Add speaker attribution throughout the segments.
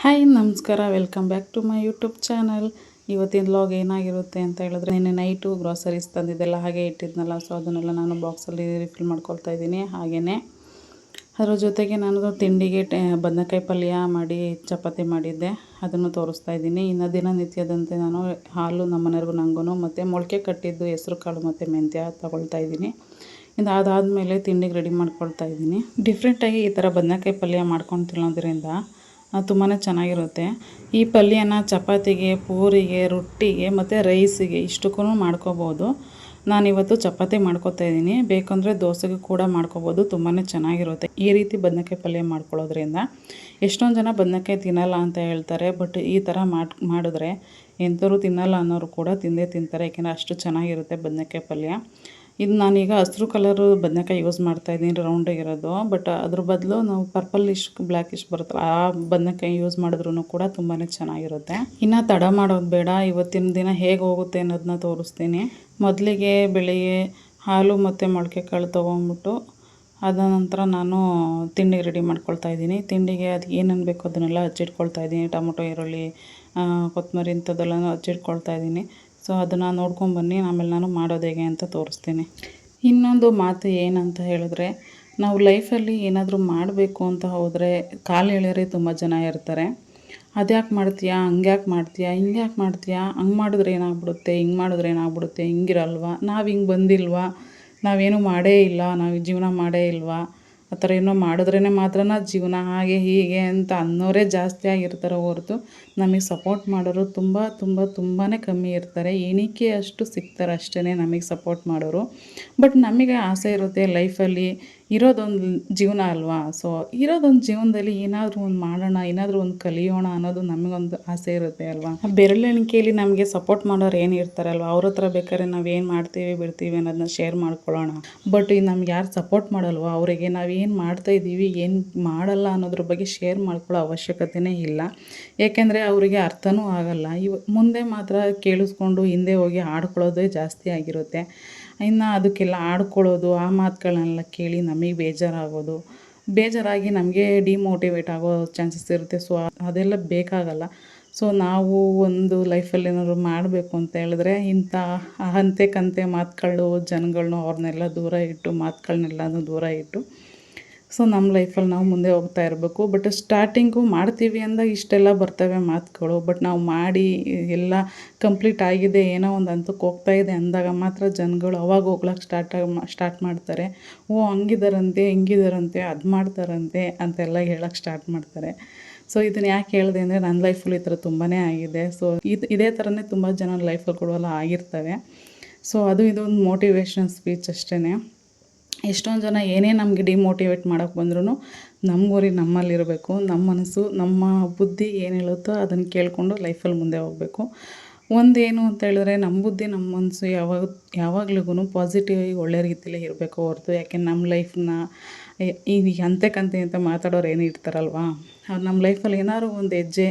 Speaker 1: Hi ನಮಸ್ಕಾರ, welcome back to my YouTube channel. ಇವತ್ತಿನ vlog ಏನಾಗಿರುತ್ತೆ ಅಂತ ಹೇಳಿದ್ರೆ, ನಿನ್ನೆ ನೈಟು ಗ್ರಾಸರೀಸ್ ತಂದಿದ್ದೆಲ್ಲ ಹಾಗೆ ಇಟ್ಟಿದ್ನಲ್ಲ, ಸೊ ಅದನ್ನೆಲ್ಲ ನಾನು ಬಾಕ್ಸಲ್ಲಿ ರಿಫಿಲ್ ಮಾಡ್ಕೊಳ್ತಾ ಇದ್ದೀನಿ. ಹಾಗೆಯೇ ಅದರ ಜೊತೆಗೆ ನಾನು ತಿಂಡಿಗೆ ಬದನೆಕಾಯಿ ಪಲ್ಯ ಮಾಡಿ ಚಪಾತಿ ಮಾಡಿದ್ದೆ, ಅದನ್ನು ತೋರಿಸ್ತಾ ಇದ್ದೀನಿ. ಇನ್ನು ದಿನನಿತ್ಯದಂತೆ ನಾನು ಹಾಲು ನಮ್ಮನೆಯವ್ರಿಗೂ ನನಗೂ ಮತ್ತು ಮೊಳಕೆ ಕಟ್ಟಿದ್ದು ಹೆಸರು ಕಾಳು ಮತ್ತು ಮೆಂತ್ಯ ತೊಗೊಳ್ತಾ ಇದ್ದೀನಿ. ಅದಾದಮೇಲೆ ತಿಂಡಿಗೆ ರೆಡಿ ಮಾಡ್ಕೊಳ್ತಾ ಇದ್ದೀನಿ. ಡಿಫ್ರೆಂಟಾಗಿ ಈ ಥರ ಬದನೆಕಾಯಿ ಪಲ್ಯ ಮಾಡ್ಕೊಂಡು ತಿನ್ನೋದ್ರಿಂದ ತುಂಬಾ ಚೆನ್ನಾಗಿರುತ್ತೆ. ಈ ಪಲ್ಯನ ಚಪಾತಿಗೆ, ಪೂರಿಗೆ, ರೊಟ್ಟಿಗೆ ಮತ್ತು ರೈಸಿಗೆ ಇಷ್ಟಕ್ಕೂ ಮಾಡ್ಕೋಬೋದು. ನಾನಿವತ್ತು ಚಪಾತಿ ಮಾಡ್ಕೊತಾ ಇದ್ದೀನಿ. ಬೇಕಂದರೆ ದೋಸೆಗೂ ಕೂಡ ಮಾಡ್ಕೋಬೋದು, ತುಂಬಾ ಚೆನ್ನಾಗಿರುತ್ತೆ. ಈ ರೀತಿ ಬದನೆಕಾಯಿ ಪಲ್ಯ ಮಾಡ್ಕೊಳ್ಳೋದ್ರಿಂದ ಎಷ್ಟೊಂದು ಜನ ಬದನೆಕಾಯಿ ತಿನ್ನಲ್ಲ ಅಂತ ಹೇಳ್ತಾರೆ. ಬಟ್ ಈ ಥರ ಮಾಡಿದ್ರೆ ಎಂಥವ್ರು ತಿನ್ನಲ್ಲ ಅನ್ನೋರು ಕೂಡ ತಿಂದೇ ತಿಂತಾರೆ, ಏಕೆಂದರೆ ಅಷ್ಟು ಚೆನ್ನಾಗಿರುತ್ತೆ ಬದನೆಕಾಯಿ ಪಲ್ಯ. ಇದು ನಾನೀಗ ಹಸಿರು ಕಲರು ಬದನೆಕಾಯಿ ಯೂಸ್ ಮಾಡ್ತಾಯಿದ್ದೀನಿ, ರೌಂಡಿಗಿರೋದು. ಬಟ್ ಅದ್ರ ಬದಲು ನಾವು ಪರ್ಪಲಿಶ್ ಬ್ಲ್ಯಾಕಿಶ್ ಬರುತ್ತಲ್ಲ, ಆ ಬದನೆಕಾಯಿ ಯೂಸ್ ಮಾಡಿದ್ರೂ ಕೂಡ ತುಂಬಾ ಚೆನ್ನಾಗಿರುತ್ತೆ. ಇನ್ನು ತಡ ಮಾಡೋದು ಬೇಡ, ಇವತ್ತಿನ ದಿನ ಹೇಗೆ ಹೋಗುತ್ತೆ ಅನ್ನೋದನ್ನ ತೋರಿಸ್ತೀನಿ. ಮೊದಲಿಗೆ ಬೆಳಿಗ್ಗೆ ಹಾಲು ಮತ್ತು ಮೊಳಕೆ ಕಾಳು ತೊಗೊಂಬಿಟ್ಟು ಅದ ನಂತರ ನಾನು ತಿಂಡಿಗೆ ರೆಡಿ ಮಾಡ್ಕೊಳ್ತಾ ಇದ್ದೀನಿ. ತಿಂಡಿಗೆ ಅದಕ್ಕೆ ಏನೇನು ಬೇಕೋ ಅದನ್ನೆಲ್ಲ ಹಚ್ಚಿಟ್ಕೊಳ್ತಾ ಇದ್ದೀನಿ. ಟೊಮೊಟೊ, ಈರುಳ್ಳಿ, ಕೊತ್ತಂಬರಿ ಇಂಥದ್ದೆಲ್ಲನೂ ಹಚ್ಚಿಟ್ಕೊಳ್ತಾ ಇದ್ದೀನಿ. ಸೊ ಅದನ್ನು ನೋಡ್ಕೊಂಬನ್ನಿ, ಆಮೇಲೆ ನಾನು ಮಾಡೋದು ಹೇಗೆ ಅಂತ ತೋರಿಸ್ತೀನಿ. ಇನ್ನೊಂದು ಮಾತು ಏನಂತ ಹೇಳಿದ್ರೆ, ನಾವು ಲೈಫಲ್ಲಿ ಏನಾದರೂ ಮಾಡಬೇಕು ಅಂತ ಹೋದರೆ ಕಾಲು ಎಳೆಯೋರೇ ತುಂಬ ಜನ ಇರ್ತಾರೆ. ಅದ್ಯಾಕೆ ಮಾಡ್ತೀಯಾ, ಹಂಗ್ಯಾಕೆ ಮಾಡ್ತೀಯಾ, ಹಿಂಗ್ಯಾಕೆ ಮಾಡ್ತೀಯಾ, ಹಂಗೆ ಮಾಡಿದ್ರೆ ಏನಾಗ್ಬಿಡುತ್ತೆ, ಹಿಂಗೆ ಮಾಡಿದ್ರೆ ಏನಾಗ್ಬಿಡುತ್ತೆ, ಹಿಂಗಿರಲ್ವಾ, ನಾವು ಹಿಂಗೆ ಬಂದಿಲ್ವಾ, ನಾವೇನು ಮಾಡೇ ಇಲ್ಲ, ನಾವು ಜೀವನ ಮಾಡೇ ಇಲ್ವಾ, ಆ ಥರ ಏನೋ ಮಾಡಿದ್ರೇ ಮಾತ್ರ ಜೀವನ, ಹಾಗೆ ಹೀಗೆ ಅಂತ ಅನ್ನೋರೇ ಜಾಸ್ತಿ ಆಗಿರ್ತಾರೆ ಹೊರತು ನಮಗೆ ಸಪೋರ್ಟ್ ಮಾಡೋರು ತುಂಬಾ ಕಮ್ಮಿ ಇರ್ತಾರೆ. ಏನಕ್ಕೆ ಅಷ್ಟು ಸಿಗ್ತಾರೆ ಅಷ್ಟೇ ನಮಗೆ ಸಪೋರ್ಟ್ ಮಾಡೋರು. ಬಟ್ ನಮಗೆ ಆಸೆ ಇರುತ್ತೆ ಲೈಫಲ್ಲಿ, ಇರೋದೊಂದು ಜೀವನ ಅಲ್ವಾ. ಸೊ ಇರೋದೊಂದು ಜೀವನದಲ್ಲಿ ಏನಾದರೂ ಒಂದು ಮಾಡೋಣ, ಏನಾದರೂ ಒಂದು ಕಲಿಯೋಣ ಅನ್ನೋದು ನಮಗೊಂದು ಆಸೆ ಇರುತ್ತೆ ಅಲ್ವಾ. ಬೆರಳೆಣಿಕೆಯಲ್ಲಿ ನಮಗೆ ಸಪೋರ್ಟ್ ಮಾಡೋರು ಏನು ಇರ್ತಾರಲ್ವ, ಅವ್ರ ಹತ್ರ ಬೇಕಾದ್ರೆ ನಾವು ಏನು ಮಾಡ್ತೀವಿ ಬಿಡ್ತೀವಿ ಅನ್ನೋದನ್ನ ಶೇರ್ ಮಾಡ್ಕೊಳ್ಳೋಣ. ಬಟ್ ನಮ್ಗೆ ಯಾರು ಸಪೋರ್ಟ್ ಮಾಡಲ್ವೋ ಅವರಿಗೆ ನಾವೇನು ಮಾಡ್ತಾಯಿದ್ದೀವಿ, ಏನು ಮಾಡಲ್ಲ ಅನ್ನೋದ್ರ ಬಗ್ಗೆ ಶೇರ್ ಮಾಡ್ಕೊಳ್ಳೋ ಅವಶ್ಯಕತೆಯೇ ಇಲ್ಲ. ಏಕೆಂದರೆ ಅವರಿಗೆ ಅರ್ಥನೂ ಆಗಲ್ಲ. ಮುಂದೆ ಮಾತ್ರ ಕೇಳಿಸ್ಕೊಂಡು ಹಿಂದೆ ಹೋಗಿ ಆಡ್ಕೊಳ್ಳೋದೇ ಜಾಸ್ತಿ ಆಗಿರುತ್ತೆ. ಇನ್ನು ಅದಕ್ಕೆಲ್ಲ ಆಡ್ಕೊಳ್ಳೋದು, ಆ ಮಾತುಗಳನ್ನೆಲ್ಲ ಕೇಳಿ ನಮಗೆ ಬೇಜಾರಾಗಿ ನಮಗೆ ಡಿಮೋಟಿವೇಟ್ ಆಗೋ ಚಾನ್ಸಸ್ ಇರುತ್ತೆ. ಸೊ ಅದೆಲ್ಲ ಬೇಕಾಗಲ್ಲ. ಸೊ ನಾವು ಒಂದು ಲೈಫಲ್ಲಿ ಏನಾದ್ರು ಮಾಡಬೇಕು ಅಂತ ಹೇಳಿದ್ರೆ ಇಂಥ ಅಂತೆ ಕಂತೆ ಮಾತುಗಳು, ಜನಗಳನ್ನೂ ಅವ್ರನ್ನೆಲ್ಲ ದೂರ ಇಟ್ಟು, ಮಾತುಗಳನ್ನೆಲ್ಲನೂ ದೂರ ಇಟ್ಟು, ಸೊ ನಮ್ಮ ಲೈಫಲ್ಲಿ ನಾವು ಮುಂದೆ ಹೋಗ್ತಾ ಇರಬೇಕು. ಬಟ್ ಸ್ಟಾರ್ಟಿಂಗು ಮಾಡ್ತೀವಿ ಅಂದಾಗ ಇಷ್ಟೆಲ್ಲ ಬರ್ತವೆ ಮಾತುಗಳು. ಬಟ್ ನಾವು ಮಾಡಿ ಎಲ್ಲ ಕಂಪ್ಲೀಟ್ ಆಗಿದೆ, ಏನೋ ಒಂದು ಹಂತಕ್ಕೆ ಹೋಗ್ತಾ ಇದೆ ಅಂದಾಗ ಮಾತ್ರ ಜನಗಳು ಅವಾಗ ಹೋಗ್ಲಿಕ್ಕೆ ಸ್ಟಾರ್ಟ್ ಮಾಡ್ತಾರೆ. ಓ ಹಂಗಿದಾರಂತೆ, ಹಿಂಗಿದಾರಂತೆ, ಅದು ಮಾಡ್ತಾರಂತೆ ಅಂತೆಲ್ಲ ಹೇಳೋಕ್ಕೆ ಸ್ಟಾರ್ಟ್ ಮಾಡ್ತಾರೆ. ಸೊ ಇದನ್ನು ಯಾಕೆ ಹೇಳಿದೆ ಅಂದರೆ, ನನ್ನ ಲೈಫಲ್ಲಿ ಈ ಥರ ತುಂಬಾ ಆಗಿದೆ. ಸೊ ಇದೇ ಥರನೇ ತುಂಬ ಜನ ಲೈಫಲ್ಲಿ ಕೂಡ ಆಗಿರ್ತವೆ. ಸೊ ಇದೊಂದು ಮೋಟಿವೇಶನ್ ಸ್ಪೀಚ್ ಅಷ್ಟೇ. ಎಷ್ಟೊಂದು ಜನ ಏನೇ ನಮಗೆ ಡಿಮೋಟಿವೇಟ್ ಮಾಡೋಕ್ಕೆ ಬಂದ್ರೂ ನಮ್ಮ ಗುರಿ ನಮ್ಮಲ್ಲಿರಬೇಕು. ನಮ್ಮ ಮನಸ್ಸು, ನಮ್ಮ ಬುದ್ಧಿ ಏನು ಹೇಳುತ್ತೋ ಅದನ್ನು ಕೇಳಿಕೊಂಡು ಲೈಫಲ್ಲಿ ಮುಂದೆ ಹೋಗಬೇಕು. ಒಂದೇನು ಅಂತ ಹೇಳಿದ್ರೆ, ನಮ್ಮ ಬುದ್ಧಿ, ನಮ್ಮ ಮನಸ್ಸು ಯಾವಾಗ್ಲೂ ಪಾಸಿಟಿವ್ ಆಗಿ ಒಳ್ಳೆ ರೀತಿಯಲ್ಲೇ ಇರಬೇಕು ಹೊರತು, ಯಾಕೆ ನಮ್ಮ ಲೈಫನ್ನ ಈಗ ಅಂತೆ ಅಂತ ಮಾತಾಡೋರು ಏನು ಇರ್ತಾರಲ್ವ, ಅವ್ರು ನಮ್ಮ ಲೈಫಲ್ಲಿ ಏನಾದ್ರು ಒಂದು ಹೆಜ್ಜೆ,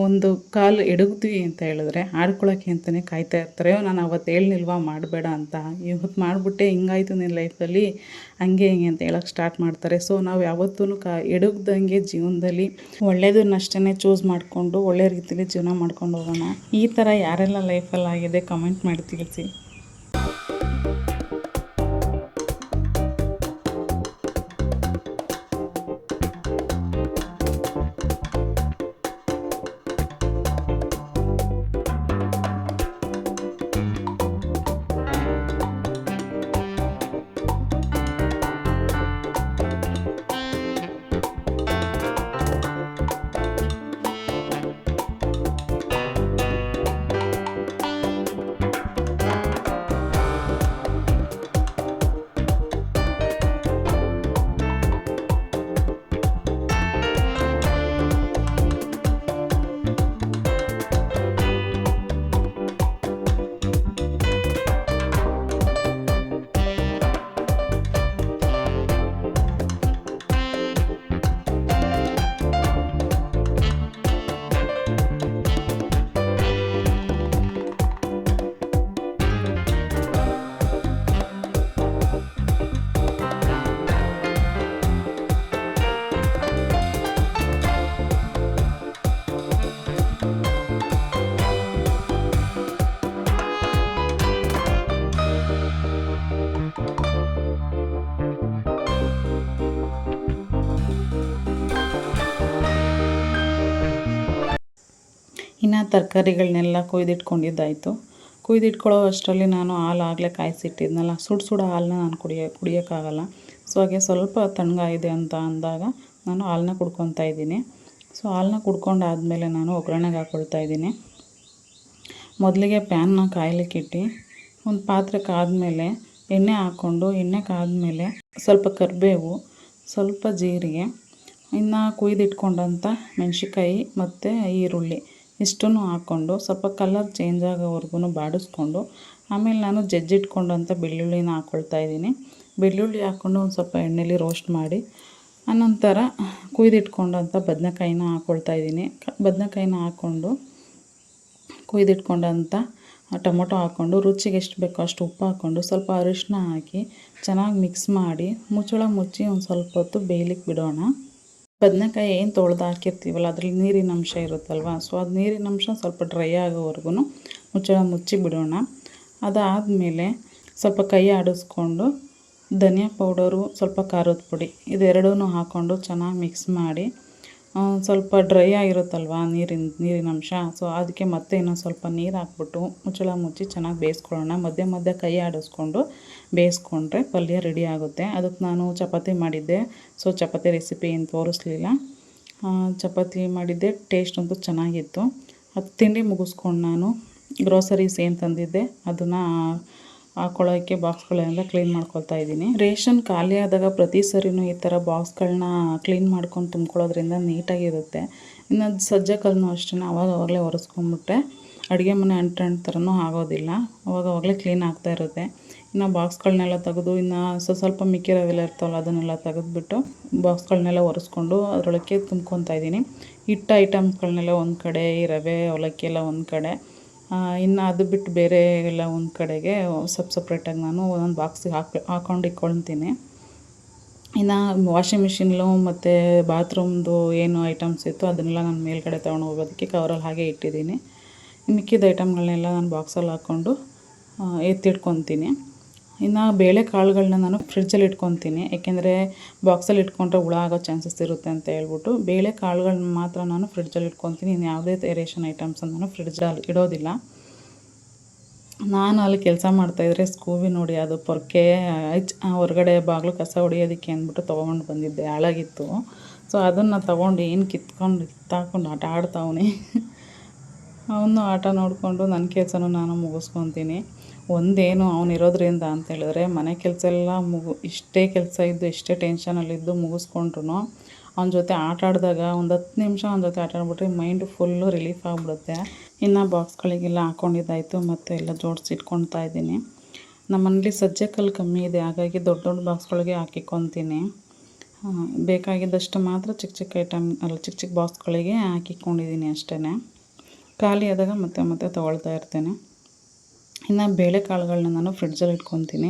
Speaker 1: ಒಂದು ಕಾಲು ಎಡಗ್ತೀವಿ ಅಂತ ಹೇಳಿದ್ರೆ ಆಡ್ಕೊಳ್ಳೋಕ್ಕೆ ಅಂತಲೇ ಕಾಯ್ತಾ ಇರ್ತಾರೆ. ನಾನು ಅವತ್ತು ಹೇಳಿಲ್ವಾ ಮಾಡಬೇಡ ಅಂತ, ಇವತ್ತು ಮಾಡಿಬಿಟ್ಟೆ, ಹಿಂಗಾಯ್ತು ನಿನ್ನ ಲೈಫಲ್ಲಿ, ಹಂಗೆ ಹಿಂಗೆ ಅಂತ ಹೇಳೋಕ್ಕೆ ಸ್ಟಾರ್ಟ್ ಮಾಡ್ತಾರೆ. ಸೊ ನಾವು ಯಾವತ್ತೂ ಎಡಗ್ದಂಗೆ ಜೀವನದಲ್ಲಿ ಒಳ್ಳೆಯದನ್ನಷ್ಟೇ ಚೂಸ್ ಮಾಡಿಕೊಂಡು ಒಳ್ಳೆ ರೀತಿಯಲ್ಲಿ ಜೀವನ ಮಾಡ್ಕೊಂಡು ಹೋಗೋಣ. ಈ ಥರ ಯಾರೆಲ್ಲ ಲೈಫಲ್ಲಿ ಆಗಿದೆ ಕಮೆಂಟ್ ಮಾಡಿ ತಿಳಿಸಿ. ಇನ್ನು ತರಕಾರಿಗಳನ್ನೆಲ್ಲ ಕೊಯ್ದಿಟ್ಕೊಂಡಿದ್ದಾಯಿತು. ಕೊಯ್ದಿಟ್ಕೊಳ್ಳೋ ಅಷ್ಟರಲ್ಲಿ ನಾನು ಹಾಲು ಆಗಲೇ ಕಾಯಿಸಿಟ್ಟಿದ್ನಲ್ಲ, ಸುಡು ಹಾಲನ್ನ ನಾನು ಕುಡಿಯೋಕ್ಕಾಗಲ್ಲ. ಸೊ ಹಾಗೆ ಸ್ವಲ್ಪ ತಣ್ಣಗಾಗಿದೆ ಅಂತ ಅಂದಾಗ ನಾನು ಹಾಲನ್ನ ಕುಡ್ಕೊತಾ ಇದ್ದೀನಿ. ಸೊ ಹಾಲನ್ನ ಕುಡ್ಕೊಂಡಾದಮೇಲೆ ನಾನು ಒಗ್ಗರಣೆಗೆ ಹಾಕ್ಕೊಳ್ತಾ ಇದ್ದೀನಿ. ಮೊದಲಿಗೆ ಪ್ಯಾನ್ನ ಕಾಯ್ಲಿಕ್ಕಿಟ್ಟು ಒಂದು ಪಾತ್ರೆ ಕಾದ್ಮೇಲೆ ಎಣ್ಣೆ ಹಾಕ್ಕೊಂಡು, ಎಣ್ಣೆ ಕಾದ್ಮೇಲೆ ಸ್ವಲ್ಪ ಕರಿಬೇವು, ಸ್ವಲ್ಪ ಜೀರಿಗೆ, ಇನ್ನು ಕುಯ್ದಿಟ್ಕೊಂಡಂಥ ಮೆಣಸಿನ್ಕಾಯಿ ಮತ್ತು ಈರುಳ್ಳಿ ಇಷ್ಟನ್ನು ಹಾಕ್ಕೊಂಡು ಸ್ವಲ್ಪ ಕಲರ್ ಚೇಂಜ್ ಆಗೋವರೆಗೂ ಬಾಡಿಸ್ಕೊಂಡು, ಆಮೇಲೆ ನಾನು ಜಜ್ಜಿಟ್ಕೊಂಡಂಥ ಬೆಳ್ಳುಳ್ಳಿನ ಹಾಕ್ಕೊಳ್ತಾ ಇದ್ದೀನಿ. ಬೆಳ್ಳುಳ್ಳಿ ಹಾಕ್ಕೊಂಡು ಒಂದು ಸ್ವಲ್ಪ ಎಣ್ಣೆಲಿ ರೋಸ್ಟ್ ಮಾಡಿ, ಆನಂತರ ಕುಯ್ದಿಟ್ಕೊಂಡಂಥ ಬದನೆಕಾಯಿನ ಹಾಕ್ಕೊಳ್ತಾ ಇದ್ದೀನಿ. ಬದನೆಕಾಯಿನ ಹಾಕ್ಕೊಂಡು ಕುಯ್ದಿಟ್ಕೊಂಡಂಥ ಟೊಮೊಟೊ ಹಾಕ್ಕೊಂಡು, ರುಚಿಗೆ ಎಷ್ಟು ಬೇಕೋ ಅಷ್ಟು ಉಪ್ಪು ಹಾಕ್ಕೊಂಡು, ಸ್ವಲ್ಪ ಅರಿಶಿನ ಹಾಕಿ ಚೆನ್ನಾಗಿ ಮಿಕ್ಸ್ ಮಾಡಿ ಮುಚ್ಚಳ ಮುಚ್ಚಿ ಒಂದು ಸ್ವಲ್ಪ ಹೊತ್ತು ಬೇಯಲಿಕ್ಕೆ ಬಿಡೋಣ. ಬದನೆಕಾಯಿ ಏನು ತೊಳೆದು ಹಾಕಿರ್ತೀವಲ್ಲ ಅದರಲ್ಲಿ ನೀರಿನ ಅಂಶ ಇರುತ್ತಲ್ವ, ಸೊ ಅದು ನೀರಿನ ಅಂಶ ಸ್ವಲ್ಪ ಡ್ರೈ ಆಗೋವರೆಗೂ ಮುಚ್ಚಳ ಮುಚ್ಚಿ ಬಿಡೋಣ. ಅದಾದಮೇಲೆ ಸ್ವಲ್ಪ ಕೈ ಆಡಿಸ್ಕೊಂಡು ಧನಿಯಾ ಪೌಡರು, ಸ್ವಲ್ಪ ಖಾರದ ಪುಡಿ ಇದೆರಡೂ ಹಾಕ್ಕೊಂಡು ಚೆನ್ನಾಗಿ ಮಿಕ್ಸ್ ಮಾಡಿ, ಸ್ವಲ್ಪ ಡ್ರೈ ಆಗಿರುತ್ತಲ್ವ ನೀರಿನ ಅಂಶ, ಸೊ ಅದಕ್ಕೆ ಮತ್ತೆ ಇನ್ನೊಂದು ಸ್ವಲ್ಪ ನೀರು ಹಾಕ್ಬಿಟ್ಟು ಮುಚ್ಚಳ ಮುಚ್ಚಿ ಚೆನ್ನಾಗಿ ಬೇಯಿಸ್ಕೊಳ್ಳೋಣ. ಮಧ್ಯೆ ಮಧ್ಯೆ ಕೈ ಆಡಿಸ್ಕೊಂಡು ಬೇಯಿಸ್ಕೊಂಡ್ರೆ ಪಲ್ಯ ರೆಡಿ ಆಗುತ್ತೆ. ಅದಕ್ಕೆ ನಾನು ಚಪಾತಿ ಮಾಡಿದ್ದೆ, ಸೊ ಚಪಾತಿ ರೆಸಿಪಿ ಏನು ತೋರಿಸ್ಲಿಲ್ಲ. ಚಪಾತಿ ಮಾಡಿದ್ದೆ, ಟೇಸ್ಟ್ ಅಂತೂ ಚೆನ್ನಾಗಿತ್ತು. ಅದು ತಿಂಡಿ ಮುಗಿಸ್ಕೊಂಡು ನಾನು ಗ್ರೋಸರೀಸ್ ಏನು ತಂದಿದ್ದೆ ಅದನ್ನು ಹಾಕ್ಕೊಳ್ಳೋಕ್ಕೆ ಬಾಕ್ಸ್ಗಳೆಲ್ಲ ಕ್ಲೀನ್ ಮಾಡ್ಕೊಳ್ತಾ ಇದ್ದೀನಿ. ರೇಷನ್ ಖಾಲಿ ಆದಾಗ ಪ್ರತಿ ಸರಿನೂ ಈ ಥರ ಬಾಕ್ಸ್ಗಳನ್ನ ಕ್ಲೀನ್ ಮಾಡ್ಕೊಂಡು ತುಂಬ್ಕೊಳ್ಳೋದ್ರಿಂದ ನೀಟಾಗಿರುತ್ತೆ. ಇನ್ನು ಸಜ್ಜೆ ಕಲ್ಲೂ ಅಷ್ಟೇ, ಅವಾಗಲೇ ಒರೆಸ್ಕೊಂಡ್ಬಿಟ್ರೆ ಅಡುಗೆ ಮನೆ ಅಂಟು ಥರನೂ ಆಗೋದಿಲ್ಲ, ಅವಾಗಲೇ ಕ್ಲೀನ್ ಆಗ್ತಾ ಇರುತ್ತೆ. ಇನ್ನು ಬಾಕ್ಸ್ಗಳನ್ನೆಲ್ಲ ತೆಗೆದು, ಇನ್ನು ಸ್ವಲ್ಪ ಮಿಕ್ಕಿರೋವೆಲ್ಲ ಇರ್ತಾವಲ್ಲ ಅದನ್ನೆಲ್ಲ ತೆಗೆದುಬಿಟ್ಟು ಬಾಕ್ಸ್ಗಳನ್ನೆಲ್ಲ ಒರೆಸ್ಕೊಂಡು ಅದರೊಳಕ್ಕೆ ತುಂಬ್ಕೊತಾ ಇದ್ದೀನಿ. ಹಿಟ್ಟು ಐಟಮ್ಸ್ಗಳನ್ನೆಲ್ಲ ಒಂದು ಕಡೆ, ಈ ರವೆ ಅವಲಕ್ಕಿ ಎಲ್ಲ ಒಂದು ಕಡೆ, ಇನ್ನು ಅದು ಬಿಟ್ಟು ಬೇರೆ ಎಲ್ಲ ಒಂದು ಕಡೆಗೆ ಸಪ್ರೇಟಾಗಿ ನಾನು ಒಂದೊಂದು ಬಾಕ್ಸಿಗೆ ಹಾಕ್ಕೊಂಡು ಇಟ್ಕೊಳ್ತೀನಿ. ಇನ್ನು ವಾಷಿಂಗ್ ಮಿಷಿನ್ಲು ಮತ್ತು ಬಾತ್ರೂಮ್ದು ಏನು ಐಟಮ್ಸ್ ಇತ್ತು ಅದನ್ನೆಲ್ಲ ನಾನು ಮೇಲ್ಗಡೆ ತೊಗೊಂಡು ಹೋಗೋದಕ್ಕೆ ಕವರಲ್ಲಿ ಹಾಗೆ ಇಟ್ಟಿದ್ದೀನಿ. ಮಿಕ್ಕಿದ ಐಟಮ್ಗಳನ್ನೆಲ್ಲ ನಾನು ಬಾಕ್ಸಲ್ಲಿ ಹಾಕ್ಕೊಂಡು ಎತ್ತಿಟ್ಕೊತೀನಿ. ಇನ್ನು ಬೇಳೆಕಾಳುಗಳನ್ನ ನಾನು ಫ್ರಿಡ್ಜಲ್ಲಿ ಇಟ್ಕೊತೀನಿ, ಏಕೆಂದರೆ ಬಾಕ್ಸಲ್ಲಿ ಇಟ್ಕೊಂಡ್ರೆ ಹುಳ ಆಗೋ ಚಾನ್ಸಸ್ ಇರುತ್ತೆ ಅಂತ ಹೇಳ್ಬಿಟ್ಟು ಬೇಳೆಕಾಳುಗಳನ್ನ ಮಾತ್ರ ನಾನು ಫ್ರಿಡ್ಜಲ್ಲಿ ಇಟ್ಕೊತೀನಿ. ಇನ್ನು ಯಾವುದೇ ರೇಷನ್ ಐಟಮ್ಸನ್ನು ನಾನು ಫ್ರಿಡ್ಜಲ್ಲಿ ಇಡೋದಿಲ್ಲ. ನಾನು ಅಲ್ಲಿ ಕೆಲಸ ಮಾಡ್ತಾಯಿದ್ರೆ ಸ್ಕೂಬಿ ನೋಡಿ ಅದು ಪೊರ್ಕೆ ಹೊರಗಡೆ ಬಾಗಿಲು ಕಸ ಹೊಡಿಯೋದಕ್ಕೆ ಅಂದ್ಬಿಟ್ಟು ತೊಗೊಂಡು ಬಂದಿದ್ದೆ, ಹಾಳಾಗಿತ್ತು. ಸೊ ಅದನ್ನು ತೊಗೊಂಡು ಏನು ಕಿತ್ತಾಕೊಂಡು ಆಟ ಆಡ್ತಾವನೆ. ಅವನು ಆಟ ನೋಡಿಕೊಂಡು ನನ್ನ ಕೆಲಸನೂ ನಾನು ಮುಗಿಸ್ಕೊತೀನಿ. ಒಂದೇನು ಅವನಿರೋದ್ರಿಂದ ಅಂತೇಳಿದ್ರೆ ಮನೆ ಕೆಲಸ ಎಲ್ಲ ಇಷ್ಟೇ ಕೆಲಸ ಇದ್ದು ಇಷ್ಟೇ ಟೆನ್ಷನಲ್ಲಿದ್ದು ಮುಗಿಸ್ಕೊಂಡ್ರು ಅವನ ಜೊತೆ ಆಟ ಆಡಿದಾಗ ಒಂದು 10 ನಿಮಿಷ ಅವನ ಜೊತೆ ಆಟ ಆಡ್ಬಿಟ್ರೆ ಮೈಂಡು ಫುಲ್ಲು ರಿಲೀಫ್ ಆಗಿಬಿಡುತ್ತೆ. ಇನ್ನು ಬಾಕ್ಸ್ಗಳಿಗೆಲ್ಲ ಹಾಕ್ಕೊಂಡಿದ್ದಾಯಿತು, ಮತ್ತು ಎಲ್ಲ ಜೋಡಿಸಿ ಇಟ್ಕೊಳ್ತಾ ಇದ್ದೀನಿ. ನಮ್ಮ ಮನೇಲಿ ಸಜ್ಜೆ ಕಲ್ಲು ಕಮ್ಮಿ ಇದೆ, ಹಾಗಾಗಿ ದೊಡ್ಡ ದೊಡ್ಡ ಬಾಕ್ಸ್ಗಳಿಗೆ ಹಾಕಿಕೊತೀನಿ. ಬೇಕಾಗಿದ್ದಷ್ಟು ಮಾತ್ರ ಚಿಕ್ಕ ಚಿಕ್ಕ ಬಾಕ್ಸ್ಗಳಿಗೆ ಹಾಕಿಕೊಂಡಿದ್ದೀನಿ ಅಷ್ಟೇ. ಖಾಲಿ ಆದಾಗ ಮತ್ತೆ ತೊಗೊಳ್ತಾ ಇರ್ತೇನೆ. ಇನ್ನು ಬೇಳೆಕಾಳುಗಳನ್ನ ನಾನು ಫ್ರಿಡ್ಜಲ್ಲಿ ಇಟ್ಕೊತೀನಿ.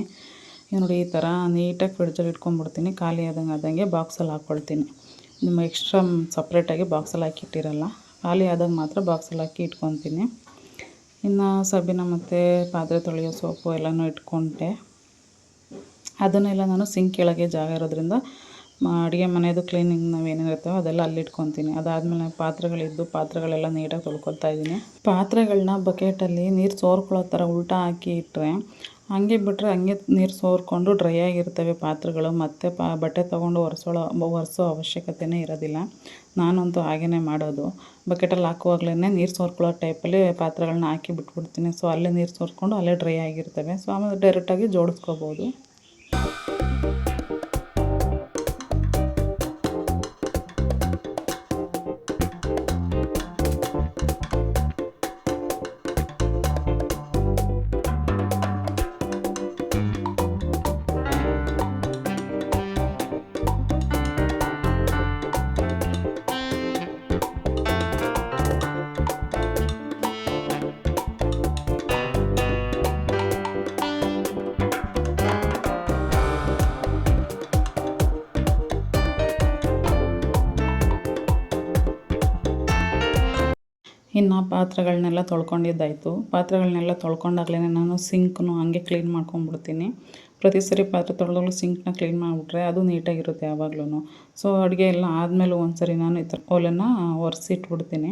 Speaker 1: ನೋಡಿ ಈ ಥರ ನೀಟಾಗಿ ಫ್ರಿಡ್ಜಲ್ಲಿ ಇಟ್ಕೊಂಡ್ಬಿಡ್ತೀನಿ. ಖಾಲಿ ಆದಂಗೆ ಬಾಕ್ಸಲ್ಲಿ ಹಾಕ್ಕೊಳ್ತೀನಿ. ನಿಮ್ಮ ಎಕ್ಸ್ಟ್ರಾ ಸಪ್ರೇಟಾಗಿ ಬಾಕ್ಸಲ್ಲಿ ಹಾಕಿಟ್ಟಿರಲ್ಲ, ಖಾಲಿ ಆದಾಗ ಮಾತ್ರ ಬಾಕ್ಸಲ್ಲಿ ಹಾಕಿ ಇಟ್ಕೊತೀನಿ. ಇನ್ನು ಸಬೀನ ಮತ್ತು ಪಾತ್ರೆ ತೊಳೆಯೋ ಸೋಪು ಎಲ್ಲನೂ ಇಟ್ಕೊಂಡೆ. ಅದನ್ನೆಲ್ಲ ನಾನು ಸಿಂಕ್ ಕೆಳಗೆ ಜಾಗ ಇರೋದ್ರಿಂದ ಅಡುಗೆ ಮನೆಯದು ಕ್ಲೀನಿಂಗ್ ನಾವೇನಿರುತ್ತೋ ಅದೆಲ್ಲ ಅಲ್ಲಿ ಇಟ್ಕೊತೀನಿ. ಅದಾದಮೇಲೆ ಪಾತ್ರೆಗಳೆಲ್ಲ ನೀಟಾಗಿ ತೊಳ್ಕೊತಾ ಇದ್ದೀನಿ. ಪಾತ್ರೆಗಳನ್ನ ಬಕೆಟಲ್ಲಿ ನೀರು ಸೋರ್ಕೊಳ್ಳೋ ಥರ ಉಲ್ಟಾ ಹಾಕಿ ಇಟ್ಟರೆ ಹಂಗೆ ಬಿಟ್ಟರೆ ಹಂಗೆ ನೀರು ಸೋರ್ಕೊಂಡು ಡ್ರೈ ಆಗಿರ್ತವೆ ಪಾತ್ರೆಗಳು. ಮತ್ತು ಬಟ್ಟೆ ತೊಗೊಂಡು ಒರೆಸೋ ಅವಶ್ಯಕತೆಯೇ ಇರೋದಿಲ್ಲ. ನಾನಂತೂ ಹಾಗೇ ಮಾಡೋದು. ಬಕೆಟಲ್ಲಿ ಹಾಕುವಾಗಲೇ ನೀರು ಸೋರ್ಕೊಳ್ಳೋ ಟೈಪಲ್ಲಿ ಪಾತ್ರೆಗಳನ್ನ ಹಾಕಿ ಬಿಟ್ಬಿಡ್ತೀನಿ. ಸೊ ಅಲ್ಲೇ ನೀರು ಸೋರ್ಕೊಂಡು ಅಲ್ಲೇ ಡ್ರೈ ಆಗಿರ್ತವೆ. ಸೊ ಆಮೇಲೆ ಡೈರೆಕ್ಟಾಗಿ ಜೋಡಿಸ್ಕೋಬೋದು. ಇನ್ನು ಪಾತ್ರೆಗಳನ್ನೆಲ್ಲ ತೊಳ್ಕೊಂಡಿದ್ದಾಯಿತು. ಪಾತ್ರೆಗಳನ್ನೆಲ್ಲ ತೊಳ್ಕೊಂಡಾಗಲೇ ನಾನು ಸಿಂಕ್ನು ಹಂಗೆ ಕ್ಲೀನ್ ಮಾಡ್ಕೊಂಡ್ಬಿಡ್ತೀನಿ. ಪ್ರತಿ ಸರಿ ಪಾತ್ರೆ ತೊಳೆದಾಗಲೂ ಸಿಂಕ್ನ ಕ್ಲೀನ್ ಮಾಡಿಬಿಟ್ರೆ ಅದು ನೀಟಾಗಿರುತ್ತೆ ಯಾವಾಗ್ಲೂ. ಸೊ ಅಡುಗೆ ಎಲ್ಲ ಆದಮೇಲೂ ಒಂದು ಸರಿ ನಾನು ಈ ಥರ ಒಲೆನ ಒರೆಸಿಟ್ಬಿಡ್ತೀನಿ.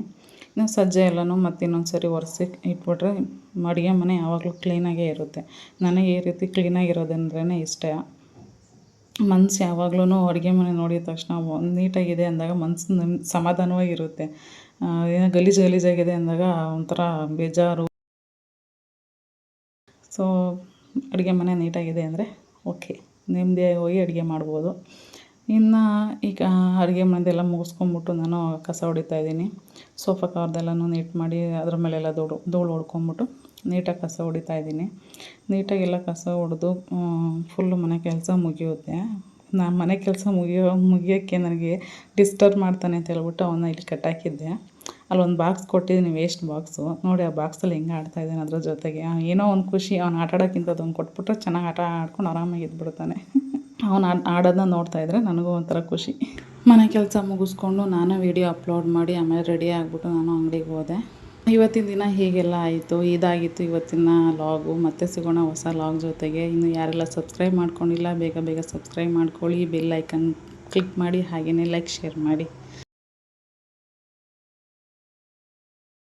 Speaker 1: ಇನ್ನು ಸಜ್ಜೆ ಎಲ್ಲನೂ ಮತ್ತೆ ಇನ್ನೊಂದು ಸರಿ ಒರೆಸಿ ಇಟ್ಬಿಟ್ರೆ ಅಡುಗೆ ಮನೆ ಯಾವಾಗಲೂ ಕ್ಲೀನಾಗೇ ಇರುತ್ತೆ. ನನಗೆ ಈ ರೀತಿ ಕ್ಲೀನಾಗಿರೋದಂದ್ರೇ ಇಷ್ಟ. ಮನ್ಸು ಯಾವಾಗ್ಲೂ ಅಡುಗೆ ಮನೆ ನೋಡಿದ ತಕ್ಷಣ ನೀಟಾಗಿದೆ ಅಂದಾಗ ಮನ್ಸು ಸಮಾಧಾನವಾಗಿರುತ್ತೆ. ಏನೋ ಗಲೀಜು ಗಲೀಜಾಗಿದೆ ಅಂದಾಗ ಒಂಥರ ಬೇಜಾರು. ಸೊ ಅಡುಗೆ ಮನೆ ನೀಟಾಗಿದೆ ಅಂದರೆ ಓಕೆ, ನೆಮ್ಮದಿಯಾಗಿ ಹೋಗಿ ಅಡುಗೆ ಮಾಡ್ಬೋದು. ಇನ್ನು ಈಗ ಅಡುಗೆ ಮನೆದೆಲ್ಲ ಮುಗಿಸ್ಕೊಂಬಿಟ್ಟು ನಾನು ಕಸ ಹೊಡಿತಾಯಿದ್ದೀನಿ. ಸೋಫಾ ಕವರ್ದೆಲ್ಲನೂ ನೀಟ್ ಮಾಡಿ ಅದ್ರ ಮೇಲೆಲ್ಲ ಧೂಳು ಹೊಡ್ಕೊಂಬಿಟ್ಟು ನೀಟಾಗಿ ಕಸ ಹೊಡಿತಾಯಿದ್ದೀನಿ. ನೀಟಾಗೆಲ್ಲ ಕಸ ಹೊಡೆದು ಫುಲ್ಲು ಮನೆ ಕೆಲಸ ಮುಗಿಯುತ್ತೆ. ನಾನು ಮನೆ ಕೆಲಸ ಮುಗಿಯೋಕ್ಕೆ ನನಗೆ ಡಿಸ್ಟರ್ಬ್ ಮಾಡ್ತಾನೆ ಅಂತ ಹೇಳ್ಬಿಟ್ಟು ಅವನ್ನ ಇಲ್ಲಿ ಕಟ್ಟಾಕಿದ್ದೆ. ಅಲ್ಲೊಂದು ಬಾಕ್ಸ್ ಕೊಟ್ಟಿದ್ದೀನಿ, ವೇಸ್ಟ್ ಬಾಕ್ಸು. ನೋಡಿ ಆ ಬಾಕ್ಸಲ್ಲಿ ಹೆಂಗೆ ಆಡ್ತಾಯಿದ್ದಾನೆ ಅದ್ರ ಜೊತೆಗೆ. ಏನೋ ಒಂದು ಖುಷಿ, ಅವ್ನು ಆಟ ಆಡೋಕ್ಕಿಂತ ಅದೊಂದು ಕೊಟ್ಬಿಟ್ರೆ ಚೆನ್ನಾಗಿ ಆಟ ಆಡ್ಕೊಂಡು ಆರಾಮಾಗಿ ಇದ್ಬಿಡ್ತಾನೆ. ಅವನು ಆಡೋದನ್ನ ನೋಡ್ತಾಯಿದ್ರೆ ನನಗೂ ಒಂಥರ ಖುಷಿ. ಮನೆ ಕೆಲಸ ಮುಗಿಸ್ಕೊಂಡು ನಾನು ವೀಡಿಯೋ ಅಪ್ಲೋಡ್ ಮಾಡಿ ಆಮೇಲೆ ರೆಡಿ ಆಗಿಬಿಟ್ಟು ನಾನು ಅಂಗಡಿಗೆ ಹೋದೆ. ಇವತ್ತಿನ ದಿನ ಹೀಗೆಲ್ಲ ಆಯಿತು, ಇದಾಗಿತ್ತು ಇವತ್ತಿನ ಲಾಗು. ಮತ್ತೆ ಸಿಗೋಣ ಹೊಸ ಲಾಗ್ ಜೊತೆಗೆ. ಇನ್ನು ಯಾರೆಲ್ಲ ಸಬ್ಸ್ಕ್ರೈಬ್ ಮಾಡ್ಕೊಂಡಿಲ್ಲ ಬೇಗ ಬೇಗ ಸಬ್ಸ್ಕ್ರೈಬ್ ಮಾಡ್ಕೊಳ್ಳಿ, ಬೆಲ್ ಐಕನ್ ಕ್ಲಿಕ್ ಮಾಡಿ, ಹಾಗೆಯೇ ಲೈಕ್ ಶೇರ್ ಮಾಡಿ.